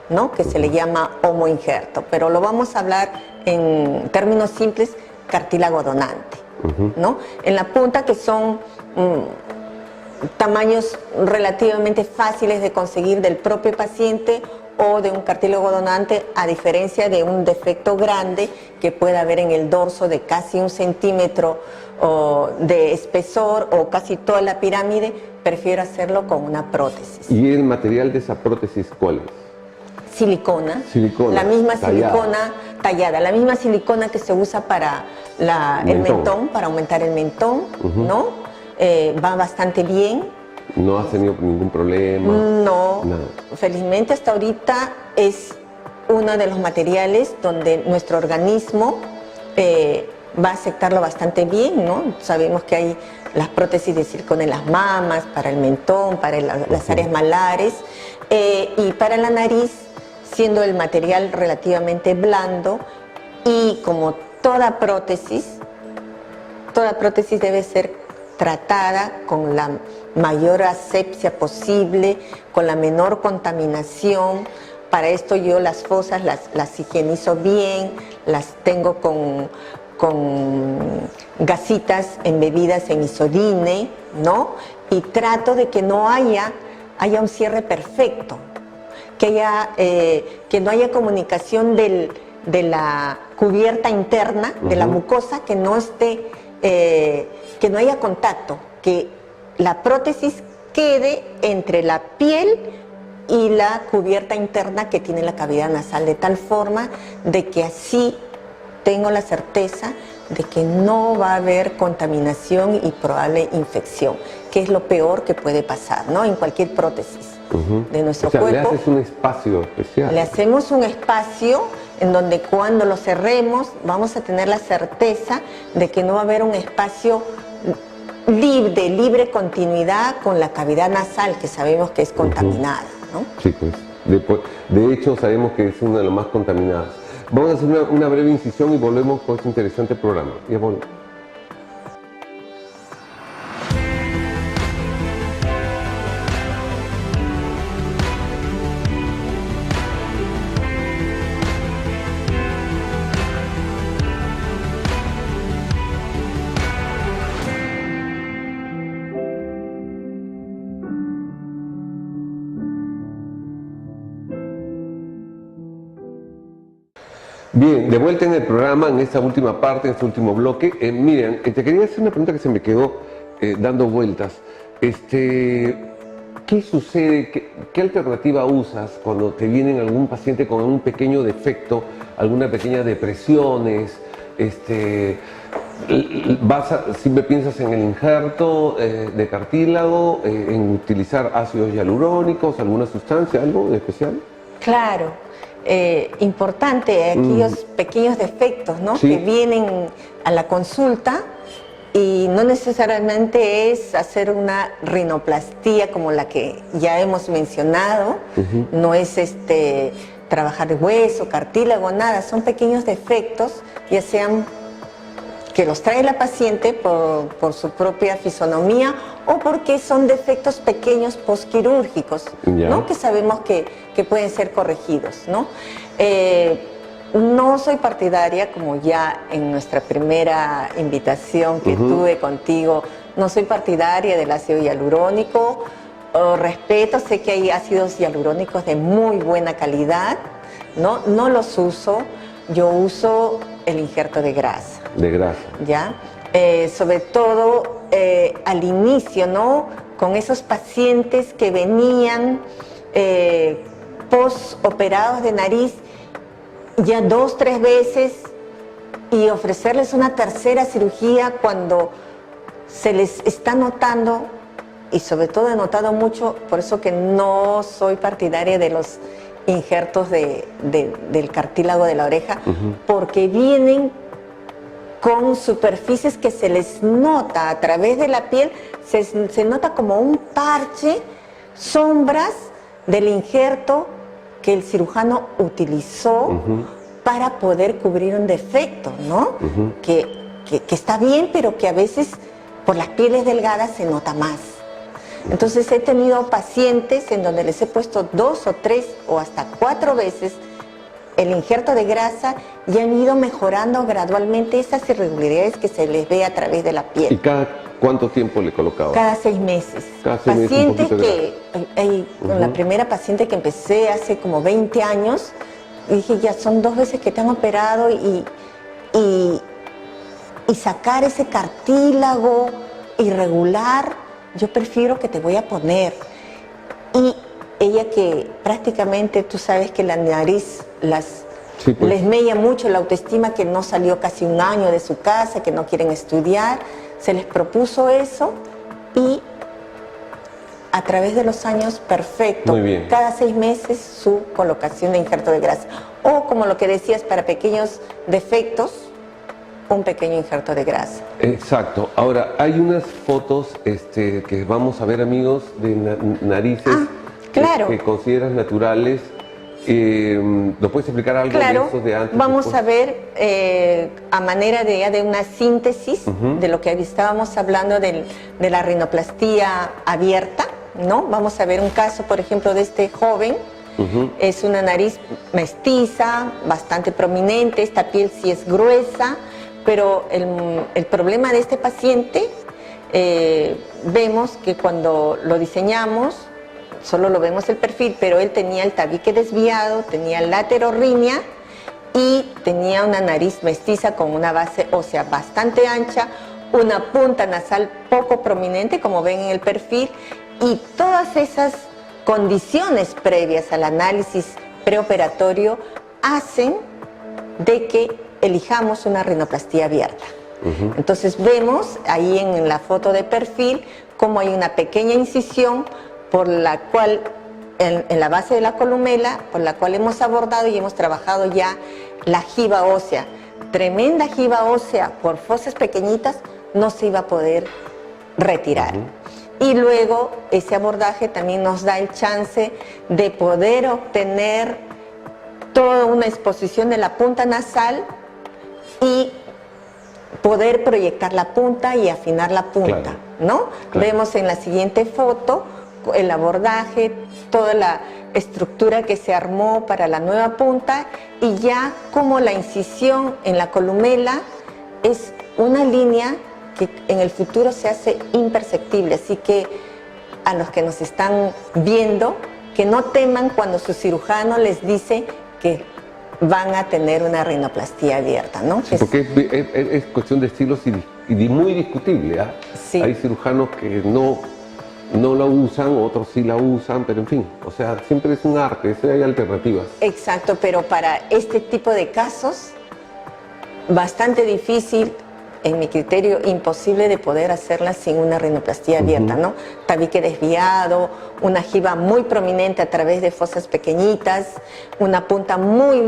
¿no? Que se le llama homoinjerto, pero lo vamos a hablar en términos simples, cartílago donante, ¿no? En la punta, que son tamaños relativamente fáciles de conseguir del propio paciente o de un cartílago donante, a diferencia de un defecto grande que puede haber en el dorso de casi 1 centímetro de espesor o casi toda la pirámide. Prefiero hacerlo con una prótesis. ¿Y el material de esa prótesis cuál es? Silicona. Silicona. La misma tallada. silicona tallada, la misma silicona que se usa para el mentón, para aumentar el mentón, ¿no? Va bastante bien. ¿No has tenido ningún problema? No, nada. Felizmente hasta ahorita es uno de los materiales donde nuestro organismo va a aceptarlo bastante bien, ¿no? Sabemos que hay las prótesis de silicona en las mamas, para el mentón, para las áreas malares, y para la nariz, siendo el material relativamente blando, y como toda prótesis debe ser tratada con la mayor asepsia posible, con la menor contaminación. Para esto yo las fosas las higienizo bien, las tengo con gasitas embebidas en isodine, ¿no? Y trato de que no haya un cierre perfecto, que no haya comunicación de la cubierta interna, de la mucosa, que no esté, que no haya contacto, que la prótesis quede entre la piel y la cubierta interna que tiene la cavidad nasal, de tal forma de que así tengo la certeza de que no va a haber contaminación y probable infección, que es lo peor que puede pasar, ¿no? En cualquier prótesis de nuestro cuerpo. Le haces un espacio especial. Le hacemos un espacio en donde cuando lo cerremos vamos a tener la certeza de que no va a haber un espacio de libre continuidad con la cavidad nasal, que sabemos que es contaminada, ¿no? Sí, pues. De hecho, sabemos que es una de las más contaminadas. Vamos a hacer una breve incisión y volvemos con este interesante programa. Ya volvemos. Bien, de vuelta en el programa, en esta última parte, en este último bloque. Miriam, te quería hacer una pregunta que se me quedó dando vueltas. ¿Qué sucede? ¿Qué alternativa usas cuando te viene algún paciente con un pequeño defecto, alguna pequeña depresiones? ¿Siempre piensas en el injerto de cartílago, en utilizar ácidos hialurónicos, alguna sustancia, algo de especial? Claro. Importante aquellos pequeños defectos, ¿no? Sí. Que vienen a la consulta y no necesariamente es hacer una rinoplastía como la que ya hemos mencionado, no es trabajar de hueso, cartílago, nada, son pequeños defectos, ya sean que los trae la paciente por su propia fisonomía o porque son defectos pequeños postquirúrgicos, ¿no? Que sabemos que pueden ser corregidos, ¿no? No soy partidaria, como ya en nuestra primera invitación que tuve contigo, no soy partidaria del ácido hialurónico. Respeto, sé que hay ácidos hialurónicos de muy buena calidad, ¿no? No los uso, yo uso el injerto de grasa. De grasa. ¿Ya? Sobre todo al inicio, ¿no? Con esos pacientes que venían post-operados de nariz ya 2, 3 veces y ofrecerles una tercera cirugía cuando se les está notando, y sobre todo he notado mucho, por eso que no soy partidaria de los injertos del cartílago de la oreja, porque vienen con superficies que se les nota a través de la piel, se nota como un parche, sombras del injerto que el cirujano utilizó para poder cubrir un defecto, ¿no? Que que está bien, pero que a veces por las pieles delgadas se nota más. Entonces he tenido pacientes en donde les he puesto 2 o 3 o hasta 4 veces el injerto de grasa y han ido mejorando gradualmente esas irregularidades que se les ve a través de la piel. ¿Y cada cuánto tiempo le colocaba? Cada 6 meses. Cada 6 meses un Pacientes poquito que, con la primera paciente que empecé hace como 20 años, dije, ya son 2 veces que te han operado y sacar ese cartílago irregular, yo prefiero que te voy a poner. Y ella que prácticamente, tú sabes que la nariz les mella mucho la autoestima, que no salió casi un año de su casa, que no quieren estudiar, se les propuso eso y a través de los años, perfecto. Muy bien. Cada 6 meses su colocación de injerto de grasa. O como lo que decías, para pequeños defectos, un pequeño injerto de grasa. Exacto. Ahora, hay unas fotos que vamos a ver, amigos, de narices claro. que consideras naturales. ¿Nos puedes explicar algo de eso de antes? Vamos a ver a manera de una síntesis de lo que estábamos hablando de la rinoplastía abierta, ¿no? Vamos a ver un caso, por ejemplo, de este joven. Es una nariz mestiza, bastante prominente, esta piel sí es gruesa, pero el problema de este paciente, vemos que cuando lo diseñamos, solo lo vemos el perfil, pero él tenía el tabique desviado, tenía laterorrinea y tenía una nariz mestiza con una base ósea bastante ancha, una punta nasal poco prominente, como ven en el perfil, y todas esas condiciones previas al análisis preoperatorio hacen de que elijamos una rinoplastía abierta. Entonces vemos ahí en la foto de perfil cómo hay una pequeña incisión por la cual, en la base de la columela, por la cual hemos abordado y hemos trabajado ya la jiba ósea. Tremenda jiba ósea por fosas pequeñitas no se iba a poder retirar. Y luego ese abordaje también nos da el chance de poder obtener toda una exposición de la punta nasal y poder proyectar la punta y afinar la punta, ¿no? Vemos en la siguiente foto el abordaje, toda la estructura que se armó para la nueva punta y ya como la incisión en la columela es una línea que en el futuro se hace imperceptible, así que a los que nos están viendo, que no teman cuando su cirujano les dice que van a tener una rinoplastía abierta, ¿no? Sí, porque es cuestión de estilos y muy discutible, ¿ah? Sí. Hay cirujanos que no la usan, otros sí la usan, pero en fin, o sea, siempre es un arte, hay alternativas. Exacto, pero para este tipo de casos, bastante difícil, en mi criterio, imposible de poder hacerla sin una rinoplastía abierta, ¿no? Tabique desviado, una jiba muy prominente a través de fosas pequeñitas, una punta muy,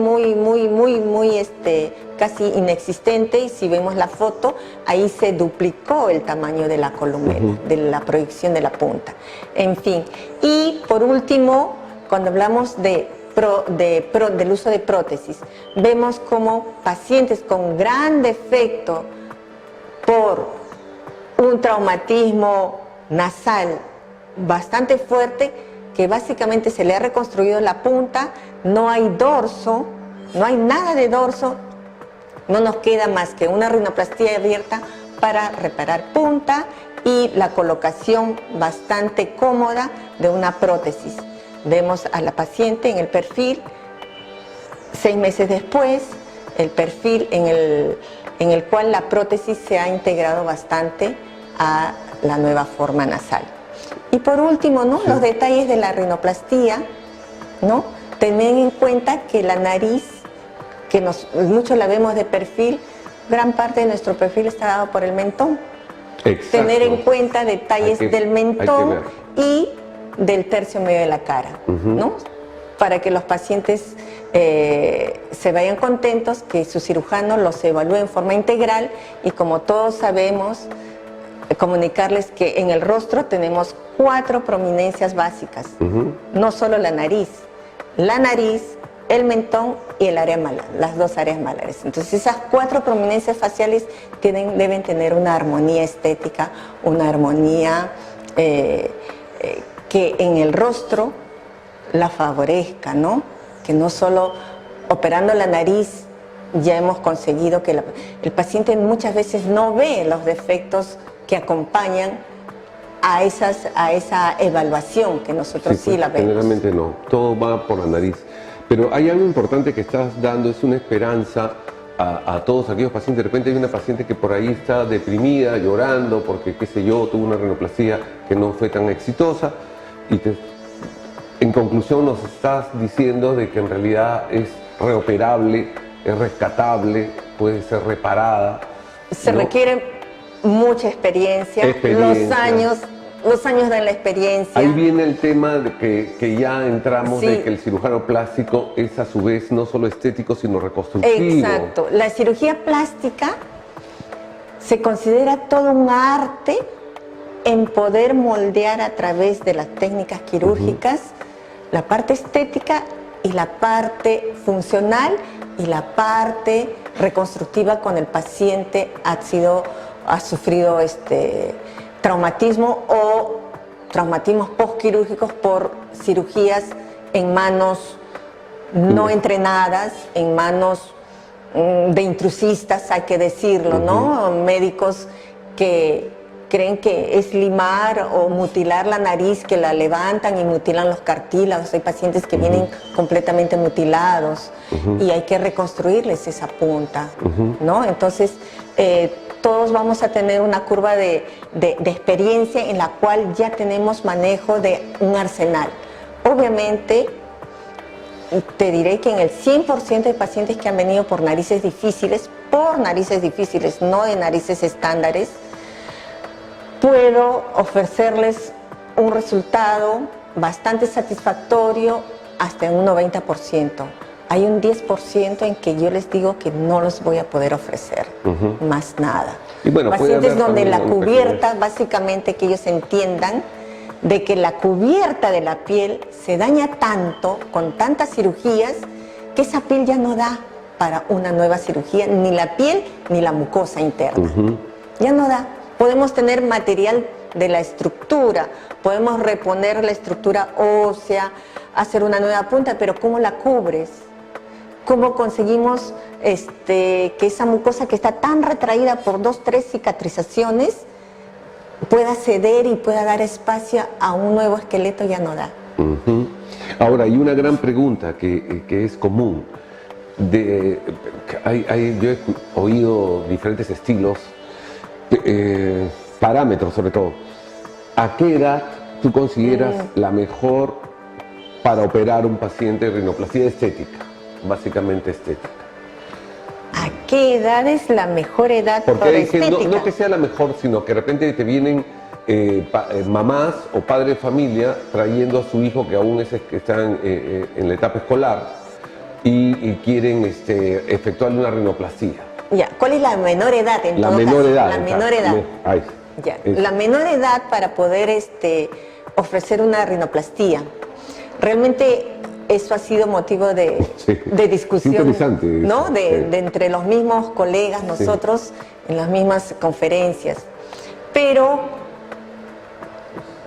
casi inexistente, y si vemos la foto, ahí se duplicó el tamaño de la columela, de la proyección de la punta. En fin, y por último, cuando hablamos del uso de prótesis, vemos como pacientes con gran defecto por un traumatismo nasal bastante fuerte, que básicamente se le ha reconstruido la punta, no hay dorso, no hay nada de dorso, no nos queda más que una rinoplastía abierta para reparar punta y la colocación bastante cómoda de una prótesis. Vemos a la paciente en el perfil, 6 meses después, el perfil en el cual la prótesis se ha integrado bastante a la nueva forma nasal. Y por último, ¿no? Los detalles de la rinoplastía, ¿no? Tener en cuenta que la nariz, que muchos la vemos de perfil, gran parte de nuestro perfil está dado por el mentón. Exacto. Tener en cuenta detalles del mentón y del tercio medio de la cara, ¿no? Para que los pacientes se vayan contentos, que su cirujano los evalúe en forma integral y, como todos sabemos, comunicarles que en el rostro tenemos 4 prominencias básicas, no solo la nariz, el mentón y el área malar, las dos áreas malares. Entonces esas 4 prominencias faciales deben tener una armonía estética, una armonía que en el rostro la favorezca, ¿no? Que no solo operando la nariz ya hemos conseguido que el paciente muchas veces no ve los defectos que acompañan a esa evaluación que nosotros sí la vemos. Generalmente no, todo va por la nariz. Pero hay algo importante que estás dando, es una esperanza a todos aquellos pacientes. De repente hay una paciente que por ahí está deprimida, llorando, porque, qué sé yo, tuvo una rinoplastia que no fue tan exitosa. Y en conclusión nos estás diciendo de que en realidad es reoperable, es rescatable, puede ser reparada. Se requiere mucha experiencia. Los años de la experiencia. Ahí viene el tema de que ya entramos, sí, de que el cirujano plástico es a su vez no solo estético, sino reconstructivo. Exacto. La cirugía plástica se considera todo un arte en poder moldear a través de las técnicas quirúrgicas la parte estética y la parte funcional y la parte reconstructiva cuando el paciente ha sufrido traumatismo o traumatismos postquirúrgicos por cirugías en manos no entrenadas, en manos de intrusistas, hay que decirlo, ¿no? Médicos que creen que es limar o mutilar la nariz, que la levantan y mutilan los cartílagos. Hay pacientes que vienen completamente mutilados y hay que reconstruirles esa punta, ¿no? Entonces, todos vamos a tener una curva de experiencia en la cual ya tenemos manejo de un arsenal. Obviamente, te diré que en el 100% de pacientes que han venido por narices difíciles, no de narices estándares, puedo ofrecerles un resultado bastante satisfactorio hasta en un 90%. Hay un 10% en que yo les digo que no los voy a poder ofrecer más nada. Y bueno, pacientes donde la cubierta, básicamente que ellos entiendan de que la cubierta de la piel se daña tanto con tantas cirugías que esa piel ya no da para una nueva cirugía, ni la piel ni la mucosa interna. Ya no da. Podemos tener material de la estructura, podemos reponer la estructura ósea, hacer una nueva punta, pero ¿cómo la cubres? ¿Cómo conseguimos que esa mucosa que está tan retraída por 2, 3 cicatrizaciones pueda ceder y pueda dar espacio a un nuevo esqueleto? Ya no da. Ahora, hay una gran pregunta que es común. Yo he oído diferentes estilos, parámetros sobre todo. ¿A qué edad tú consideras la mejor para operar un paciente de rinoplastia estética? Básicamente estética. ¿A qué edad es la mejor edad para estética? No que sea la mejor, sino que de repente te vienen mamás o padres de familia trayendo a su hijo que aún está en la etapa escolar y quieren efectuarle una rinoplastia. Ya, ¿cuál es la menor edad en todo caso? La menor edad. La menor edad para poder ofrecer una rinoplastia. Realmente eso ha sido motivo de discusión, ¿no? De entre los mismos colegas, nosotros, en las mismas conferencias. Pero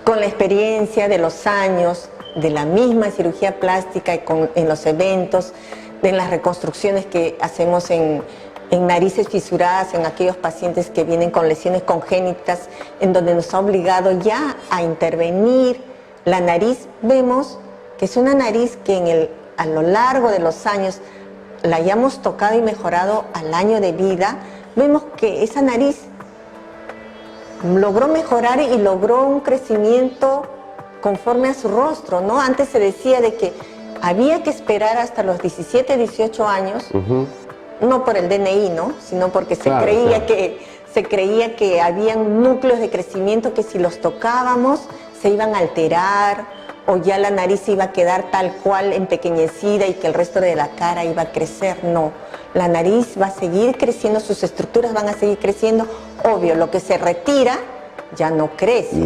con la experiencia de los años, de la misma cirugía plástica y en los eventos, en las reconstrucciones que hacemos en narices fisuradas, en aquellos pacientes que vienen con lesiones congénitas, en donde nos ha obligado ya a intervenir la nariz, vemos que es una nariz que a lo largo de los años la hayamos tocado y mejorado al año de vida, vemos que esa nariz logró mejorar y logró un crecimiento conforme a su rostro, ¿no? Antes se decía de que había que esperar hasta los 17, 18 años, no por el DNI, ¿no? Sino porque se creía que habían núcleos de crecimiento que si los tocábamos se iban a alterar, o ya la nariz iba a quedar tal cual empequeñecida y que el resto de la cara iba a crecer. No, la nariz va a seguir creciendo, sus estructuras van a seguir creciendo. Obvio, lo que se retira ya no crece.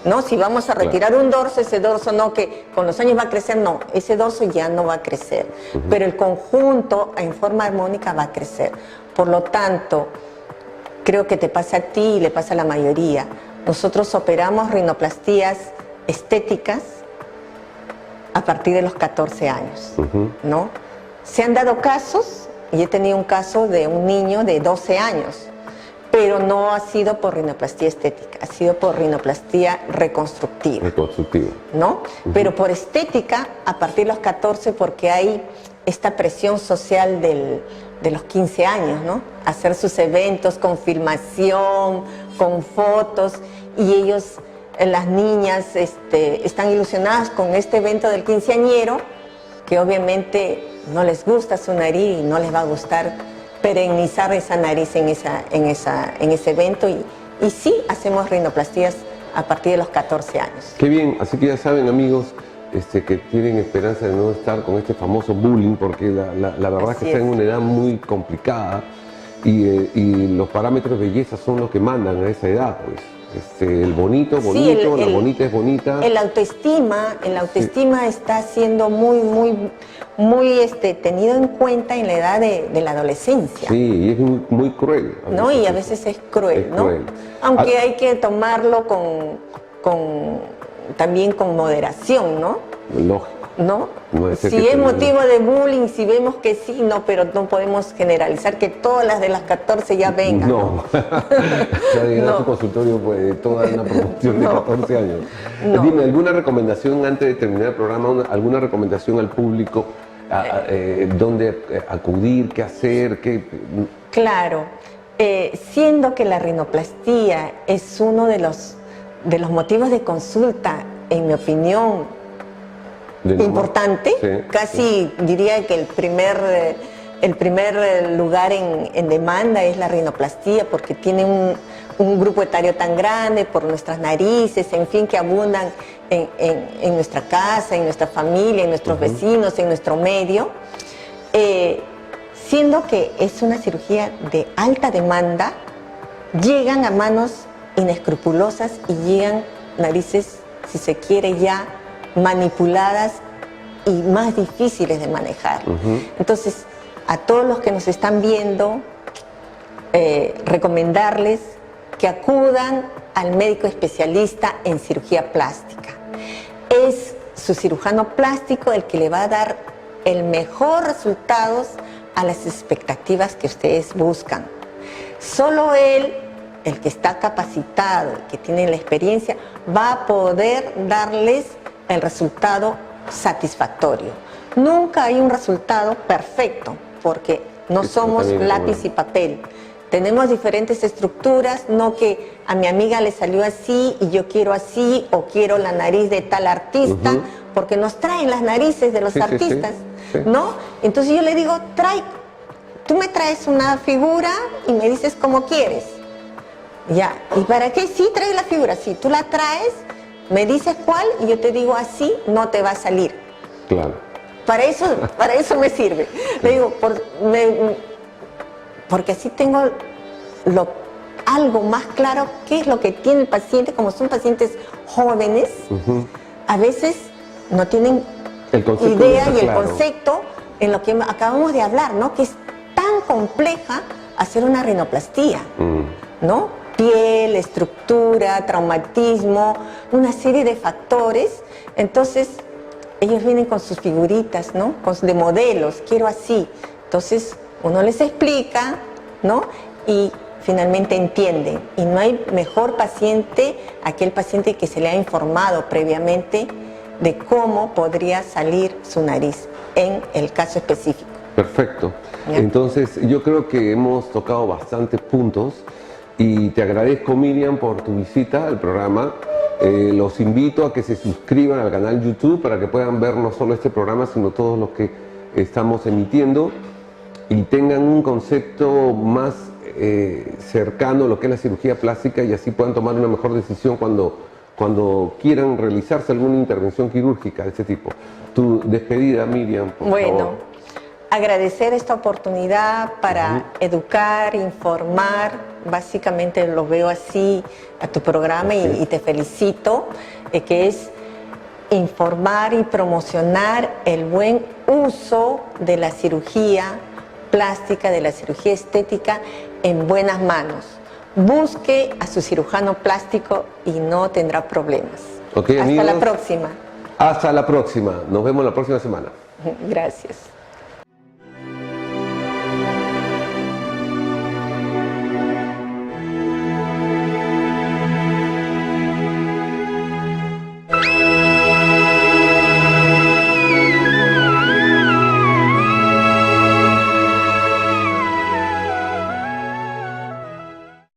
¿no? Si vamos a retirar un dorso, ese dorso no, que con los años va a crecer, no, ese dorso ya no va a crecer. Pero el conjunto en forma armónica va a crecer. Por lo tanto, creo que te pasa a ti y le pasa a la mayoría. Nosotros operamos rinoplastías estéticas a partir de los 14 años, ¿no? Se han dado casos, y he tenido un caso de un niño de 12 años, pero no ha sido por rinoplastía estética, ha sido por rinoplastía reconstructiva. Reconstructiva. ¿No? Pero por estética, a partir de los 14, porque hay esta presión social de los 15 años, ¿no? Hacer sus eventos con filmación, con fotos, y ellos, las niñas, están ilusionadas con este evento del quinceañero, que obviamente no les gusta su nariz y no les va a gustar perennizar esa nariz en ese evento, y sí hacemos rinoplastías a partir de los 14 años. Qué bien, así que ya saben, amigos, que tienen esperanza de no estar con este famoso bullying, porque la verdad es que están en una edad muy complicada y los parámetros de belleza son los que mandan a esa edad, pues. El bonito, bonito, la bonita es bonita. El autoestima está siendo muy tenido en cuenta en la edad de la adolescencia. Sí, y es muy cruel. ¿No? Y a veces es cruel, ¿no? Aunque hay que tomarlo también con moderación, ¿no? Lógico. ¿No? Si es motivo de bullying, si vemos que sí, no, pero no podemos generalizar que todas las de las 14 ya vengan. No, ya llegar a su consultorio pues toda una promoción de 14 años. No. Dime, ¿alguna recomendación antes de terminar el programa, alguna recomendación al público, dónde acudir, qué hacer? Claro, siendo que la rinoplastía es uno de los motivos de consulta, en mi opinión, importante, sí, casi diría que el primer lugar en demanda es la rinoplastía, porque tiene un grupo etario tan grande, por nuestras narices, en fin, que abundan en nuestra casa, en nuestra familia, en nuestros vecinos, en nuestro medio, siendo que es una cirugía de alta demanda, llegan a manos inescrupulosas y llegan narices, si se quiere, ya manipuladas y más difíciles de manejar. Entonces, a todos los que nos están viendo, recomendarles que acudan al médico especialista en cirugía plástica. Es su cirujano plástico el que le va a dar el mejor resultados a las expectativas que ustedes buscan. Solo él, el que está capacitado, el que tiene la experiencia, va a poder darles el resultado satisfactorio. Nunca hay un resultado perfecto, porque no somos lápiz y papel. Tenemos diferentes estructuras, no que a mi amiga le salió así y yo quiero así, o quiero la nariz de tal artista, porque nos traen las narices de los artistas, ¿no? Entonces yo le digo, tú me traes una figura y me dices cómo quieres. Ya, ¿y para qué? Sí, traes la figura, sí, tú la traes, me dices cuál y yo te digo así, no te va a salir. Claro. Para eso me sirve. Le digo, porque así tengo algo más claro qué es lo que tiene el paciente. Como son pacientes jóvenes, a veces no tienen idea y el concepto en lo que acabamos de hablar, ¿no? Que es tan compleja hacer una rinoplastía, ¿no? Piel, estructura, traumatismo, una serie de factores. Entonces, ellos vienen con sus figuritas, ¿no? De modelos, quiero así. Entonces, uno les explica, ¿no? Y finalmente entienden. Y no hay mejor paciente, aquel paciente que se le ha informado previamente de cómo podría salir su nariz en el caso específico. Perfecto. Entonces, yo creo que hemos tocado bastantes puntos. Y te agradezco, Miriam, por tu visita al programa. Los invito a que se suscriban al canal YouTube para que puedan ver no solo este programa, sino todos los que estamos emitiendo y tengan un concepto más cercano a lo que es la cirugía plástica, y así puedan tomar una mejor decisión cuando quieran realizarse alguna intervención quirúrgica de este tipo. Tu despedida, Miriam, por favor. Agradecer esta oportunidad para educar, informar, básicamente lo veo así a tu programa y te felicito, que es informar y promocionar el buen uso de la cirugía plástica, de la cirugía estética en buenas manos. Busque a su cirujano plástico y no tendrá problemas. Ok, Hasta amigos, la próxima. Hasta la próxima. Nos vemos la próxima semana. Gracias.